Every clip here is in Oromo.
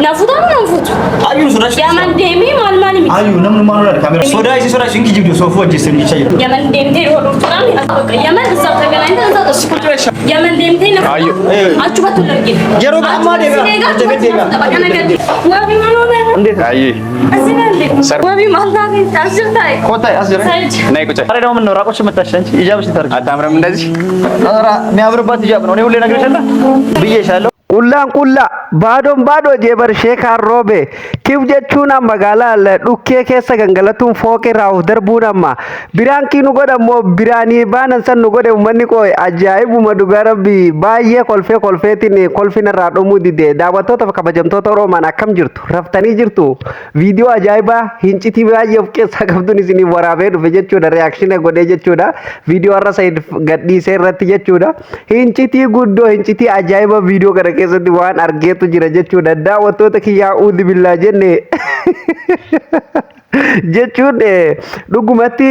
nafuta Hayyuu sodaachisa. Yaman deemee maal maal miti. Hayyuu namni maal oolaa kaamera. Sodaachisa inni jibdu soofuu hojjetan jecha jira. Yaman deemtee hodhuudhaan akka Yaman isaa tagalaayinta isaa taskuutu. Yaman deemtee na. Hayyuu. Achumatti ulagge. Yeroo ammaa deegaa. Bakana gadi. Wabii manoome. Ndeet. Hayyuu. Asinallee. Wabii maal taatee asir taa'e. Kotai asir. Naik kucai. Ada nama menora kok cuma tashan. Ijab sih tar. Atam ram ndasi. Ora me abrabat ijab. None ulle nagreshalla. Biye shalo. Qullaan qulla baadoon baadoo jeebar sheekaan roobe kif jechuun amma magaalaa dhukkee keessa gangalatuun fooqi irraa of darbuun amma biraankii nu godha immoo biraanii baanan san nu godhe uummanni koo ajaa'ibuma dhugaa rabbi baay'ee kolfeetiin kolfin irraa dhumuu dide daawwattootaaf kabajamtoota Oroomaan akkam jirtu raftanii jirtu viidiyoo ajaa'ibaa hincitii baay'ee of keessaa qabduun isinii waraabee dhufe jechuudha reakshinii godhee jechuudha viidiyoo har'a Said gadhiisee irratti jechuudha hincitii guddoo hincitii ajaa'iba viidiyoo gara keessatti waan argeetu jira jechuudha daawwattoota kiyyaa uudi billaa jenne jechuun dhugumatti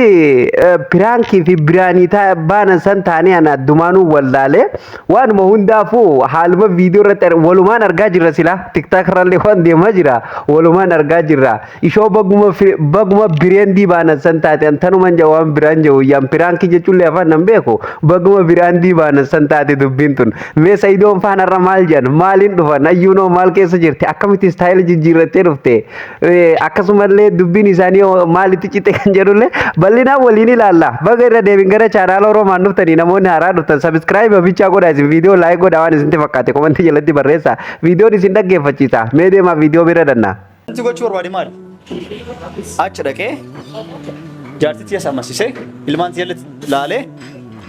piraankii fi biraanii baanan san taane ana addumaanuu wallaalee waanuma hundaafuu haaluma viidiyoo irratti walumaan argaa jirra sila tiktaak irrallee waan deemaa jira walumaan argaa jirra ishoo baguma bireendii baanan san taate antanuman jawaan biraan jawu yaan piraankii jechuullee afaan nan beeku baguma biraandii baanan san taate dubbiin tun mee Saidoon faanarra maal jedhan maaliin dhufan Hayyuunoo maal keessa jirti akkamitti istaayila jijjiirrattee dhufte akkasumallee dubbiin isaanii maalitti cite kan jedhulle bal'inaa waliin ilaalla baga irra deebin gara chaanaala Oromaan dhuftanii namoonni haaraa dhuftan subscribe bichaa godhaa isin viidiyoo laayik godhaa waan isinitti fakkaate komentii jalatti barreessaa viidiyoon isin dhaggeeffachiisa mee deemaa viidiyoo bira danna Wanti gochuu barbaade maali? Achi dhaqee jaartitti as ammasisee ilmaan jalatti laalee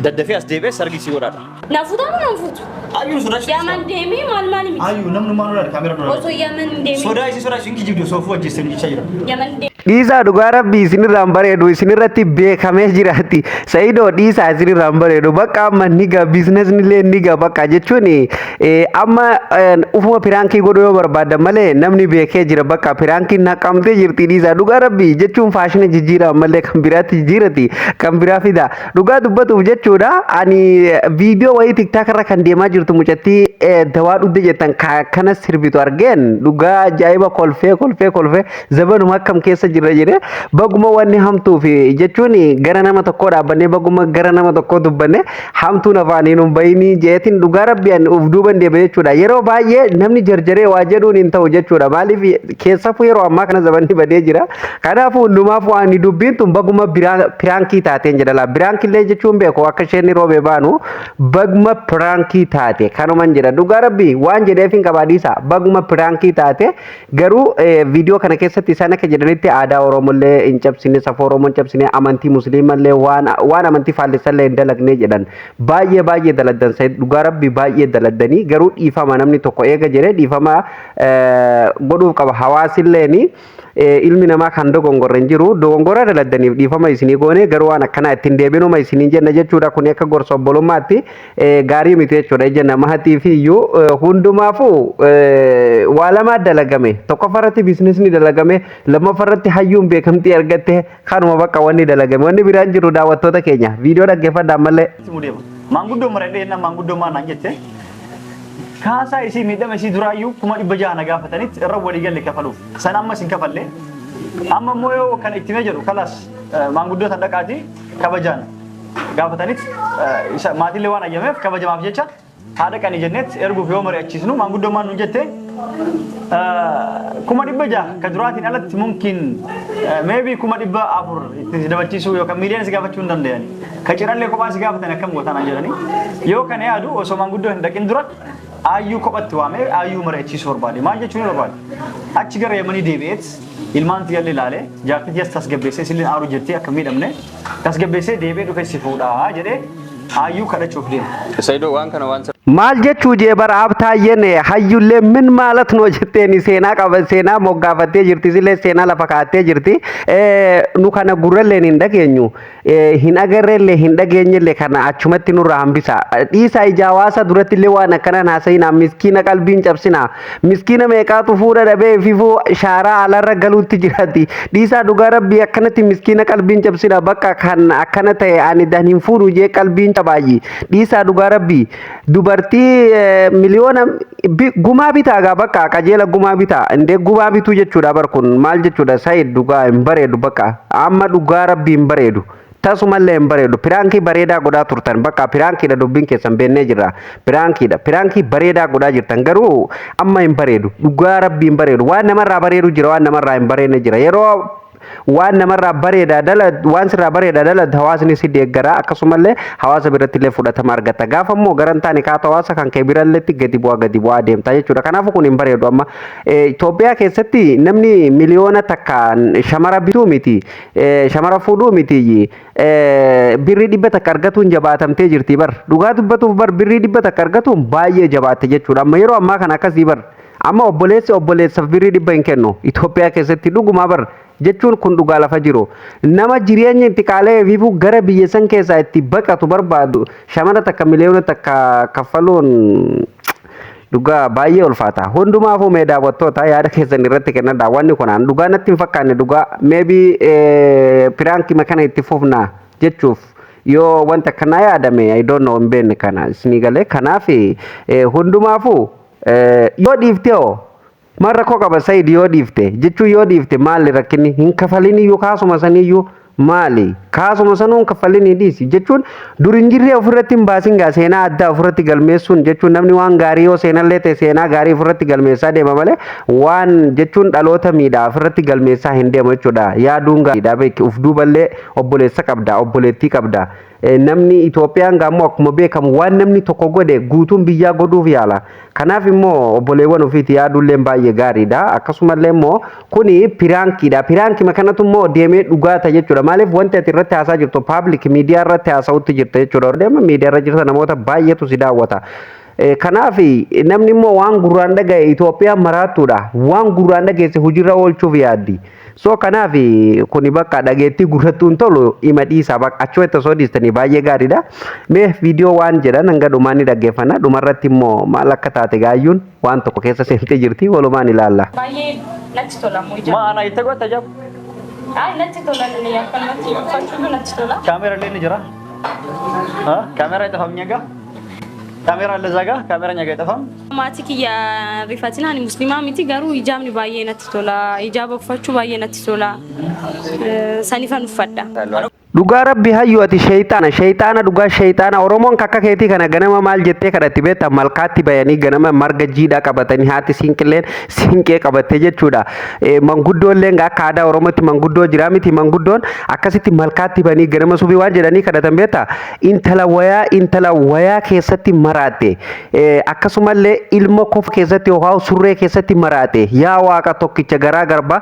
daddafee as deebi'ee sargisii godhaadha. Nafuta Hayyuu sodaachisa. Yaman deemee maal maal miti. Hayyuu namni maal oolaa kaamera dura. Osoo Yaman deemee. Sodaachisa inni jibdu soofuu hojjetan jecha jira. Yaman deemee. dhiisaa dhugaa rabbii isinirraan bareedu isinirratti beekamee jiraatti Saidoo dhiisaa isinirraan bareedu bakka amma niga biizinesnillee niga bakka jechuun amma ufuma piraankii godhuu yoo barbaadan malee namni beekee jira bakka piraankii naqamtee jirti dhiisaa dhugaa rabbii jechuun faashina jijjiira malee kan biraatti jijjiirati kan biraa fida dhugaa dubbatuuf jechuudha ani viidiyoo wayii tiktaak irra kan deemaa jirtu mucattii dawaa dhudde jettan kana sirbitu argeen dhugaa ajaa'iba kolfee zabanuma akkam keessa jirra jedhe baguma wanni hamtuu fi jechuun gara nama tokko dhaabannee baguma gara nama tokko dubbanne hamtuun afaaniin bayinii jeetiin dhugaa rabbiin uf duuban deeme jechuudha yeroo baay'ee namni jarjaree waa jedhuun hin ta'u jechuudha maaliif keessafuu yeroo ammaa kana zabanni badee jira kanaafuu hundumaaf waan dubbiin tun baguma piraankii taateen jedhala piraankillee jechuun beeku akka isheen roobee baanu baguma piraankii taate kanuman jedha dhugaa rabbii waan jedheef hin qabaadhiisa baguma piraankii taate garuu viidiyoo kana keessatti isaan akka jedhanitti aadaa Oromollee hin cabsine safoo Oromoo hin cabsine amantii musliimallee waan amantii faallessallee hin dalagne jedhan baay'ee daladdan dhugaa rabbii baay'ee daladdanii garuu dhiifama namni tokko eega jedhee dhiifama godhuuf qaba hawaasilleen ilmi namaa kan dogongorre hin jiru dogongora daladdaniif dhiifama isinii goone garuu waan akkanaa ittiin deebinuma isinii jenna jechuudha kun akka gorsa obbolummaatti gaarii miti jechuudha ija namaatiif iyyuu hundumaafuu waa lama dalagame tokkoffaarratti biizinesni dalagame lamaffaarratti hayyuun beekamtii argatte kanuma bakka wanni dalagame wanni biraan jiru daawwattoota keenya viidiyoo dhaggeeffadhaan mallee maanguddoo maradhee maanguddoo maanaan jette kaasaa isii miidhama isii duraayyuu 600 na gaafatanitti irra walii galle kafaluuf san ammas hin kafalle amma immoo yoo kan itti jedhu kalaas maanguddoo tan dhaqaati kabajaan gaafatanitti maatiillee waan ayyameef kabajamaaf jecha haadha qanii jennetti erguuf yoo mari'achiisnu maanguddoo maan nuun jette 600 ka duraatiin alatti mumkin maybe 400 itti dabachiisuu yookaan miiliyoona si gaafachuu hin danda'ani ka cirallee kophaa si gaafatan akkam gootan jedhanii yoo kana yaadu osoo maanguddoo hin dhaqin dura Hayyuu kophatti waamee hayyuu mari'achiisuu barbaade maal jechuun barbaade achi gara Yemanii deebi'eet ilmaan tiyallee ilaalee jaartitti as tasgabbeessee silleen aaruu jettee akka miidhamne tasgabbeessee deebi'ee dhufee si fuudhaa jedhee hayyuu kadhachuuf deema. Saidoo waan kana waan maal jechuu jee bara abtaayyen hayyullee min maalat noo jetteen seenaa qaba seenaa moggaafattee jirti sillee seenaa lafa kaa'attee jirti nu kana gurralleen hin dhageenyu hin agarreellee hin dhageenyellee kana achumatti nurraa hambisa dhiisaa ijaawaasa duratti illee waan akkanaan haasa'inaa miskiina qalbiin cabsinaa miskiina meeqaatu fuudha dhabee fifuu shaaraa alarra galuutti jirati dhiisaa dhugaa rabbii akkanatti miskiina qalbiin cabsinaa bakka kan akkana ta'e ani dan hin fuudhu jee qalbiin cabaayyi dhiisaa dhugaa rabbii duba dubartii miliyoona gumaa bitaa gaa bakka qajeela gumaa bitaa indee gumaa bituu jechuudha bar kun maal jechuudha Sayid dhugaa hin bareedu bakka amma dhugaa rabbii hin bareedu tasumallee hin bareedu piraankii bareedaa godhaa turtan bakka piraankiidha dubbiin keessan beennee jirra piraankii bareedaa godhaa jirtan garuu amma hin bareedu dhugaa rabbii hin bareedu waan namarraa bareedu jira waan namarraa hin bareedne jira yeroo waan namarraa bareedaa dalad waan sirraa bareedaa dalad hawaasni si deeggara akkasumallee hawaasa biratti illee fudhatama argata gaafa immoo garantaan kaata hawaasa kan kee biralleetti gadi bu'aa deemta jechuudha kanaafuu kun hin bareedu amma Itoophiyaa keessatti namni miliyoona takka shamara bituu miti shamara fuudhuu miti birrii 100 argatuun jabaatamtee jirti bar dhugaa dubbatuuf bar birrii 100 argatuun baay'ee jabaatte jechuudha amma yeroo ammaa kana akkasii bar amma obboleessaaf birrii 100 hin kennu Itoophiyaa keessatti dhugumaa bar jechuun kun dhugaa lafa jiru nama jireenya itti qaalee fiifu gara biyya san keessaa itti baqatu barbaadu shamara takka miliyoona takka kaffaluun dhugaa baay'ee ulfaata hundumaafuu mee daawwattoota yaada keessan irratti kennadha wanni kunaan dhugaa natti hin fakkaanne dhugaa maybe piraankii makana itti fufna jechuuf yoo wanta kana yaadame I don't know hin beekne kana isinii galee kanaaf hundumaafuu yoo dhiiftee marra koo qaba Sayid yoo dhiifte jechuu yoo dhiifte maali rakkinni hin kafalin iyyuu kaasuma saniyyuu maali kaasuma sanuu hin kafalin dhiisi jechuun dur hin jirre ofirratti hin baasin gaa seenaa addaa ofirratti galmeessuun jechuun namni waan gaarii yoo seenallee ta'e seenaa gaarii ofirratti galmeessaa deema malee waan jechuun dhaloota miidhaa ofirratti galmeessaa hin deemu jechuudha yaaduun gaariidha beeki uf duuballee obboleessa qabda obboleettii qabda namni Itoophiyaan gaammoo akkuma beekamu waan namni tokko godhe guutuun biyyaa godhuuf yaala kanaaf immoo obboleewwan ofiiti yaaduullee baay'ee gaariidha akkasumallee immoo kuni piraankiidha piraankii makanatu immoo deemee dhugaata jechuudha maaliif wanti ati irratti haasaa jirtu public miidiyaa irratti haasa'utti jirta jechuudha deema miidiyaa irra jirta namoota baay'eetu si daawwata kanaaf namni immoo waan gurraan dhaga'e Itoophiyaa maraattuudha waan gurraan dhageesse hojiirra oolchuuf yaaddi so kanaaf kuni bakka dhageettii gurrattuun tolu ima dhiisaa bakka achumatti osoo dhiistanii baay'ee gaariidha mee viidiyoo waan jedhan hanga dhumaan ni dhaggeeffanna dhumarratti immoo maal akka taate gaayyuun waan tokko keessa seentee jirti walumaan ilaalla baay'ee natti tola muujaa maana itti goota jab natti tola ni yakkanatti fachuun natti tola kaamera illee ni jira kaamera itti famnyaga kaamera lezaga kaamera nyaga itti maatii kiyya rifatinaan muslimaa miti garuu ijaabni baay'ee natti tola ijaaba uffachuu baay'ee natti tola sanifan uffadha dhugaa rabbi hayyuu ati shayxaana dhugaa shayxaana oromoon kakka keetii kana ganama maal jettee kadhatti beekta malkaatti bayanii ganama marga jiidhaa qabatanii haati siinqee qabatte jechuudha manguddoolleen akka aadaa oromootti manguddoo jira miti manguddoon akkasitti malkaatti banii ganama subii waan jedhanii kadhatan beekta intala wayaa keessatti maraatte akkasumallee ilma kofa keessatti yookaan surree keessatti maraatte yaa waaqa tokkicha garaa garbaa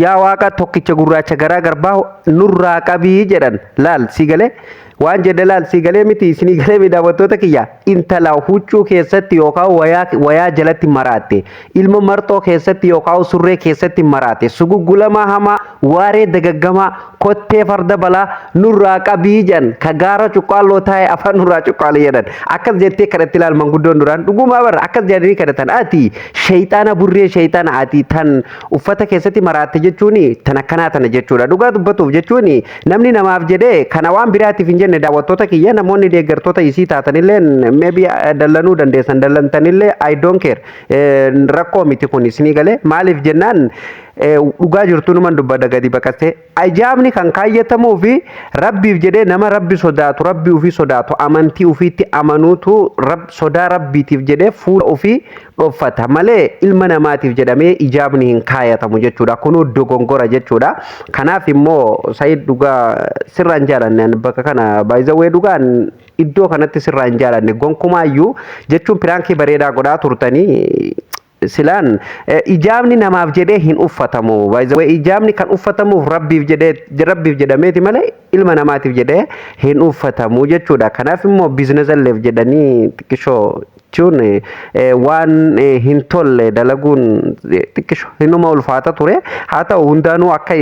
yaa waaqa tokkicha gurraacha garaa garbaa nurraa qabii laal sigale waan jedhe laal sigale miti isinii galee miidhawwattoota kiyya intala huccuu keessatti yookaan wayaa jalatti maraatte ilma marxoo keessatti yookaan surree keessatti maraatte suguggulamaa hamaa waaree dagaggamaa kottee farda balaa nurraa qabii jedhan ka gaara cuqqaalloo taa'e afaan nurraa cuqqaalee jedhan akkas jettee kadhatti laal manguddoon duraan dhugumaa barra akkas jedhanii kadhatan ati shayxaana burree shayxaana ati tan uffata keessatti maraatte jechuun tan akkanaa tana jechuudha dhugaa dubbatuuf jechuun namni namaaf jedhee kana waan biraatiif hin jenne daawwattoota kiyya namoonni deeggartoota isii taatanillee maybe dallanuu dandeessan dallantanillee I don't care rakkoo miti kun isinii galee maaliif jennaan dhugaa jirtu numan dubbada gadi baqattee ijaabni kan kaayyatamuu fi rabbiif jedhee nama rabbi sodaatu rabbi ofii sodaatu amantii ofiitti amanuutu sodaa rabbiitiif jedhee fuula ofii dhoffata malee ilma namaatiif jedhamee ijaabni hin kaayyatamu jechuudha kunuu dogongora jechuudha kanaaf immoo Sayid dhugaa sirraan jaalanne bakka kana baay'izawee dhugaan iddoo kanatti sirraan jaalanne gonkumaayyuu jechuun piraankii bareedaa godhaa turtanii silaan ijaabni namaaf jedhee hin uffatamu baay'ee ijaabni kan uffatamuuf rabbiif jedhameeti malee ilma namaatiif jedhee hin uffatamu jechuudha kanaaf immoo biizinesa illee jedhanii xiqqishoo jechuun waan hin tolle dalaguun xiqqisho hinuma ulfaata ture haa ta'u hundaanuu akka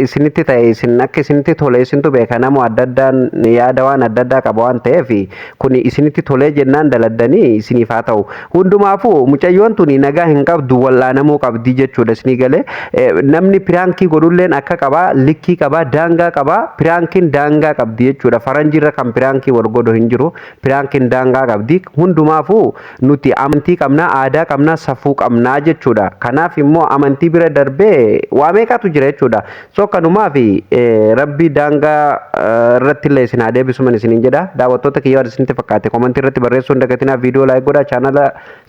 isinitti ta'e isin akka isinitti tole isintu beeka namu adda addaan yaada waan adda addaa qaba waan ta'eef kun isinitti tolee jennaan daladdanii isiniif haa ta'u hundumaafuu mucayyoon tuni nagaa hin qabdu wallaanamuu qabdi jechuudha isinii galee namni piraankii godhulleen akka qabaa likkii qabaa daangaa qabaa piraankiin daangaa qabdi jechuudha faranjiirra kan piraankii wal godhu hin jiru piraankiin daangaa qabdi hundumaafuu nuti amantii qabnaa aadaa qabnaa safuu qabnaa jechuudha kanaaf immoo amantii bira darbee waa meeqatu jira jechuudha so kanumaaf rabbii daangaa irratti illee isin haa deebisuman isiniin jedha daawwattoota kiyyaa waan isinitti fakkaate komentii irratti barreessuu hin dagatinaa viidiyoo laayik godhaa chaanala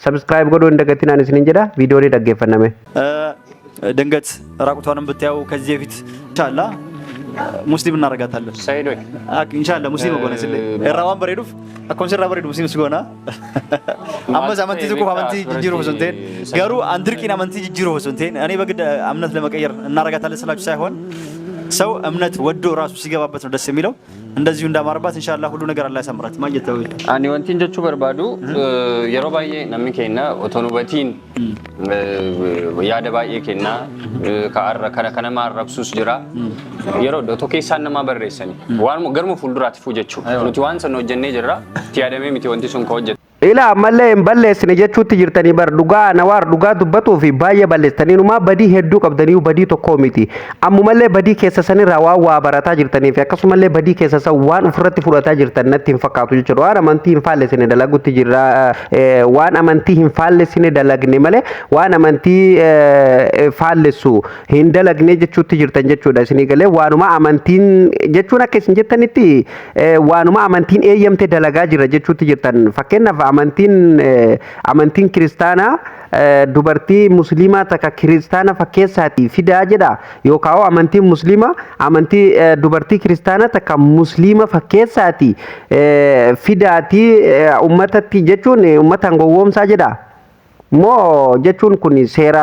sabskiraayib godhuu hin dagatinaa isiniin jedha viidiyoo ni dhaggeeffanname ድንገት ራቁቷንም ብታየው ከዚህ በፊት ኢንሻአላህ ሙስሊም እናረጋታለን ሰይዶ ኢንሻአላህ ሙስሊም ሆነ ስለ እራዋን በሬዱፍ አኮን ሰራ በሬዱ ሙስሊም ሲጎና አመዝ አመንቲ ዝቁ አመንቲ ጅጅሮ ወሰንቴን ገሩ አንድርቂን አመንቲ ጅጅሮ ወሰንቴን እኔ በግድ እምነት ለመቀየር እናረጋታለን ስላችሁ ሳይሆን ሰው እምነት ወዶ ራሱ ሲገባበት ነው ደስ የሚለው እንደዚሁ እንዳማርባት ኢንሻአላህ ሁሉ ነገር አላህ ያሰምራት ማየተው አኒ ወንቲን ጀቹ በርባዱ የሮባዬ ነምከና ኦቶኖባቲን ያደ ባዬ ከና ካአረ ከነ ማረብሱስ ጅራ የሮ ዶቶ ኬሳን ነማ በረሰኒ ዋን ገርሙ ፉልዱራት ፉጀቹ ኑቲ ዋንስ ነው ጀኔ ጅራ ቲያደሜ ሚቲ ወንቲ ሱን ከወጀ ila ammallee hin balleessine jechuutti jirtanii bar dhugaa nawaar dhugaa dubbatuu fi baay'ee balleessitanii numaa badii hedduu qabdanii badii tokkoo miti ammumallee badii keessa sanirraa waa barataa jirtanii fi akkasumallee badii keessa san waan ofirratti fudhataa jirtan natti hin fakkaatu jechuudha waan amantii hin faallessine dalagutti jirra waan amantii hin faallessine dalagne malee waan amantii faallessu hin dalagne jechuutti jirtan jechuudha isinii galee waanuma amantiin jechuun akka isin jettanitti waanuma amantiin eeyyamte dalagaa jira jechuutti jirtan fakkeenyaaf amantiin kiristaanaa dubartii musliimaa takka kiristaana fakkeessaati fidaa jedha yookaan amantiin musliima amantii dubartii kiristaana takka musliima fakkeessaati fidaati ummatatti jechuun ummataan gowwoomsaa jedha moo jechuun kun seera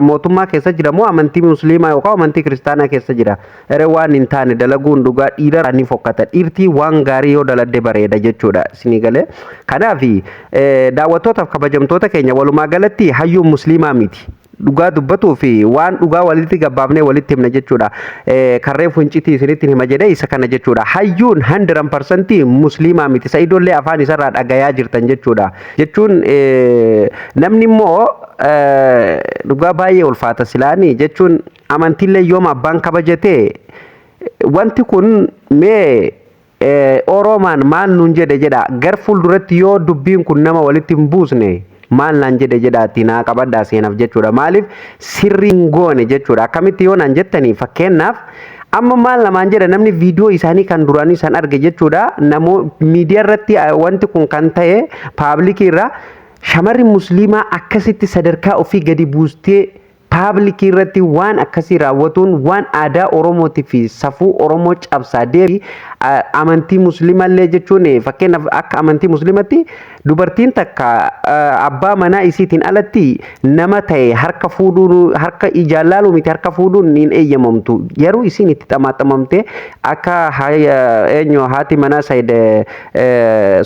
mootummaa keessa jira moo amantii musliimaa yookaan amantii kiristaanaa keessa jira ere waan hin taane dalaguun dhugaa dhiira ni fokkata dhiirtii waan gaarii yoo daladde bareeda jechuudha isinii galee kanaaf daawwattootaaf kabajamtoota keenya walumaa galatti hayyuun musliimaa miti dhugaa dubbatuu fi waan dhugaa walitti gabbaafnee walitti himna jechuudha karree funcitii isinitti hima jedhee isa kana jechuudha hayyuun 100% musliimaa miti sa'idoollee afaan isarraa dhagayaa jirtan jechuudha jechuun namni immoo dhugaa baay'ee ulfaata silaanii jechuun amantiillee yooma abbaan kabajatee wanti kun mee oroomaan maal nuun jedha gar fuulduratti yoo dubbiin kun nama walitti hin buusne maal naan jedhaatti naa qabaddaa seenaaf jechuudha maaliif sirriin goone jechuudha akkamitti yoo naan jettanii fakkeenyaaf amma maal namaan jedha namni viidiyoo isaanii kan duraanii san arge jechuudha namoo miidiyaa irratti wanti kun kan ta'e paablikii irra shamarri musliimaa akkasitti sadarkaa ofii gadi buustee paablikii irratti waan akkasii raawwatuun waan aadaa oromootii fi safuu oromoo cabsaa deebi amantii musliimallee jechuun fakkeenyaaf akka amantii musliimatti dubartiin takka abbaa manaa isiitiin alatti nama ta'e harka fuudhuun harka ijaalaaluu miti harka fuudhuun niin eeyyamamtu yeroo isiin itti xamaaxamamte akka eenyu haati manaa sayid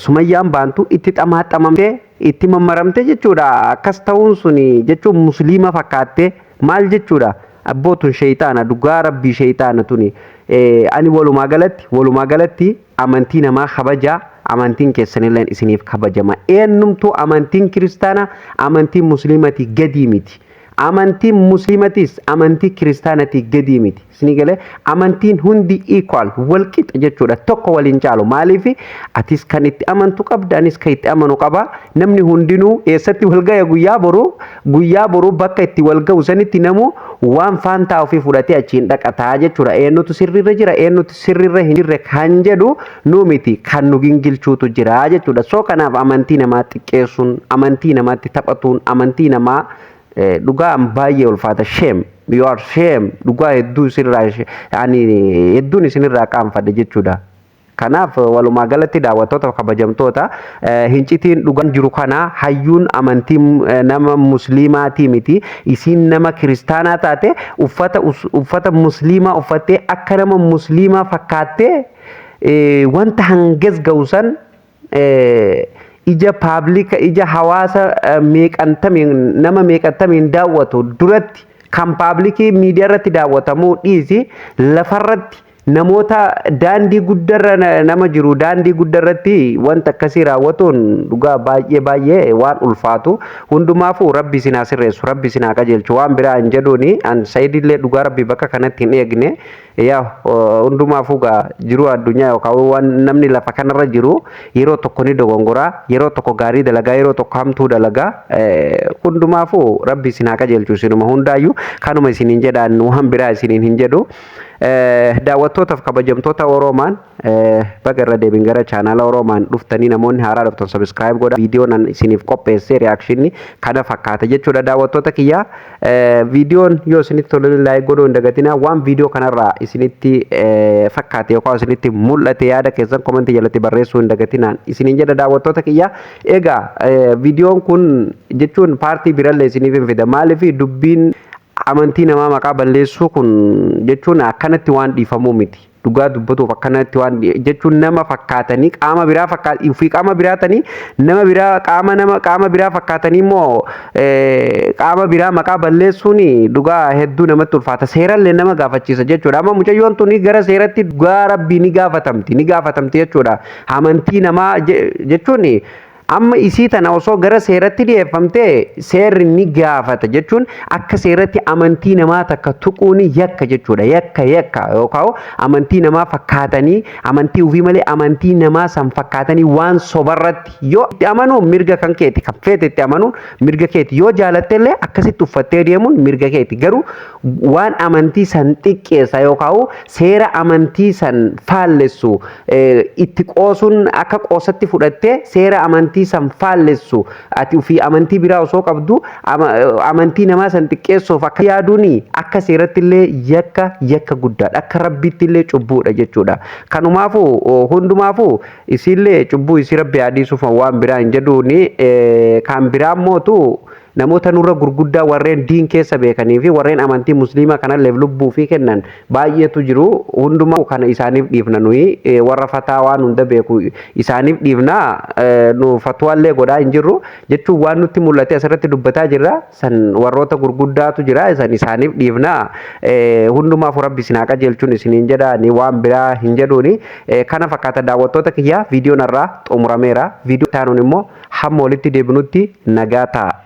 sumayyaan baantu itti xamaaxamamte itti mammaramte jechuudha akkas ta'uun suni jechuun musliima fakkaatte maal jechuudha abbootun shaytaana dhugaa rabbii shaytaana tuni ani walumaa galatti amantii namaa kabajaa amantiin keessanillee isiniif kabajama eenyumtuu amantiin kiristaana amantiin musliimati gadi miti amantiin musliimatis amantii kiristaanati gadi miti isinii galee amantiin hundi equal walqixa jechuudha tokko waliin caalu maaliif atis kan itti amantu qabda anis kan itti amanu qaba namni hundinuu eessatti walgaya guyyaa boruu bakka itti walga'u sanitti namu waan faantaa ofii fudhatee achiin dhaqataa jechuudha eenyutu sirriirra jira eenyutu sirriirra hin jirre kan jedhu nuu miti kan nu gingilchuutu jira jechuudha soo kanaaf amantii namaa xiqqeessuun amantii namaatti taphatuun amantii namaa dhugaan baay'ee ulfaata shame you are shame dhugaa hedduu isinirraa hedduun isinirraa qaanfadhe jechuudha kanaaf walumaa galatti daawwattoota kabajamtoota hincitiin dhugaan jiru kana hayyuun amantii nama musliimaatii miti isiin nama kiristaanaa taate uffata musliimaa uffattee akka nama musliimaa fakkaattee wanta hanges ga'usan ija paablika ija hawaasa meeqantamiin nama meeqantamiin daawwatu duratti kan paablikii miidiyaa irratti daawwatamuu dhiisi lafarratti namoota daandii guddarra nama jiru daandii guddarratti wanta akkasii raawwatuun dhugaa baay'ee waan ulfaatu hundumaafuu rabbi isin sirreessu rabbi isin qajeelchu waan biraa hin jedhuuni an sayidillee dhugaa rabbi bakka kanatti hin eegne yaa hundumaafuu gaa jiru addunyaa yookaan waan namni lafa kanarra jiru yeroo tokko ni dogongora yeroo tokko gaarii dalagaa yeroo tokko hamtuu dalagaa hundumaafuu rabbi isin qajeelchu isinuma hundaayyuu kanuma isiniin jedhaan waan biraa isiniin hin jedhu daawwattootaaf kabajamtoota Oroomaan baga irra deebiin gara chaanaala Oroomaan dhuftanii namoonni haaraa dhuftan subscribe godhaa viidiyoon an isiniif qopheessee reakshinii kana fakkaata jechuudha daawwattoota kiyyaa viidiyoon yoo isinitti tole laayik godhuu hin dagatinaa waan viidiyoo kanarraa isinitti fakkaate yookaan isinitti mul'ate yaada keessan komentii jalatti barreessuu hin dagatinaan isiniin jedha daawwattoota kiyyaa egaa viidiyoon kun jechuun paartii birallee isiniif hin fida maaliif dubbiin amantii namaa maqaa balleessuu kun jechuun akkanatti waan dhiifamuu miti dhugaa dubbatuuf akkanatti waan jechuun nama fakkaatanii qaama biraa fakkaatanii fi qaama biraatanii nama biraa qaama biraa fakkaatanii immoo qaama biraa maqaa balleessuun dhugaa hedduu namatti ulfaata seerallee nama gaafachiisa jechuudha amma mucayyoon tuni gara seeratti dhugaa rabbii ni gaafatamti jechuudha amantii namaa jechuun amma isii tana osoo gara seeratti dhiyeeffamtee seerri ni gaafata jechuun akka seeratti amantii namaa takka tuquun yakka jechuudha yakka yookaan amantii namaa fakkaatanii amantii ofii malee amantii namaa san fakkaatanii waan sobarratti yoo itti amanuun mirga kan keeti kan feete itti amanuun mirga keeti yoo jaalattellee akkasitti uffattee deemuun mirga keeti garuu waan amantii san xiqqeessa yookaan seera amantii san faallessu itti qoosuun akka qoosatti fudhattee seera amantii san faallessu ati fi amantii biraa osoo qabdu amantii namaa san xiqqeessuuf akka yaaduuni akka seeratti illee yakka guddaadha akka rabbitti illee cubbuudha jechuudha kanumaafuu hundumaafuu isiillee cubbuu isii rabbi adiisuuf waan biraa hin jedhuuni kan biraa mootu namoota nurra gurguddaa warreen diin keessa beekanii fi warreen amantii musliimaa kanallee lubbuu fi kennan baay'eetu jiru hundumaa kana isaaniif dhiifna nuyi warra fataa waan hunda beeku isaaniif dhiifna nu fatwaallee godhaa hin jirru jechuun waan nutti mul'ate asirratti dubbataa jirra san warroota gurguddaatu jira isaaniif dhiifna hundumaaf rabbi isin qajeelchuun isiniin jedha ni waan biraa hin jedhuuni kana fakkaata daawwattoota kiyyaa viidiyoon irraa xumurameera viidiyoo taanuun immoo hamma walitti deebinutti nagaa ta'a.